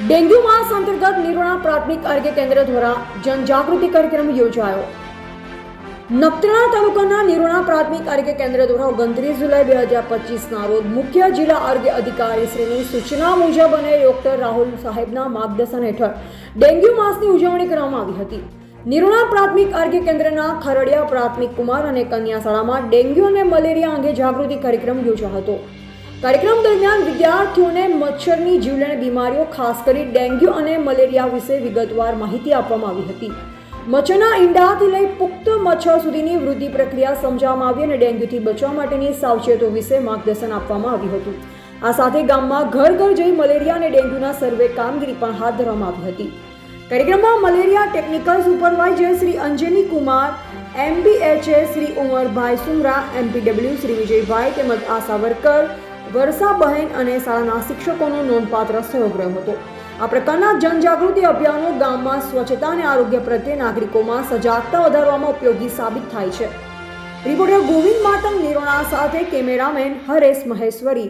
Dengue માસ અંતર્ગત નિરોણા પ્રાથમિક આરોગ્ય કેન્દ્ર દ્વારા જનજાગૃતિ કાર્યક્રમ યોજાયો. નખત્રાણા તાલુકાના નિરોણા પ્રાથમિક આરોગ્ય કેન્દ્ર દ્વારા 29 જુલાઈ 2025ના રોજ મુખ્ય જિલ્લા આરોગ્ય અધિકારી શ્રીની સૂચના મુજબ અને ડોક્ટર રાહુલ સાહેબના માર્ગદર્શન હેઠળ ડેન્ગ્યુ માસની ઉજવણી કરવામાં આવી હતી. નિરોણા પ્રાથમિક આરોગ્ય કેન્દ્રના ખરડિયા પ્રાથમિક કુમાર અને કન્યા શાળામાં ડેન્ગ્યુ અને મલેરિયા અંગે જાગૃતિ કાર્યક્રમ યોજાયો હતો. કાર્યક્રમ દરમિયાન વિદ્યાર્થીઓને મચ્છરની જીવલેણ બીમારીઓ ખાસ કરી ડેન્ગ્યુ અને મલેરિયા વિશે વિગતવાર માહિતી આપવામાં આવી હતી. મચ્છરના ઈંડાથી લઈ પુખ્ત મચ્છર સુધીની વૃદ્ધિ પ્રક્રિયા સમજાવવામાં આવી અને ડેન્ગ્યુથી બચવા માટેની સાવચેતો વિશે માર્ગદર્શન આપવામાં આવ્યું હતું. આ સાથે ગામમાં ઘર ઘર જઈ મલેરિયા અને ડેન્ગ્યુના સર્વે કામગીરી પણ હાથ ધરવામાં આવી હતી. કાર્યક્રમમાં malaria technical supervisor Shri Anjani Kumar, MBHA Shri Umarbhai Sumra, MPW Shri Vijaybhai તેમજ આશા વર્કર વર્ષાબહેન અને શાળાના શિક્ષકોનો નોંધપાત્ર સહયોગ રહ્યો હતો. આ પ્રકારના જનજાગૃતિ અભિયાનો ગામમાં સ્વચ્છતા અને આરોગ્ય પ્રત્યે નાગરિકોમાં સજાગતા વધારવામાં ઉપયોગી સાબિત થાય છે. રિપોર્ટર ગોવિંદ માતંગ, નિરોણા સાથે કેમેરામેન હરેશ મહેશ્વરી.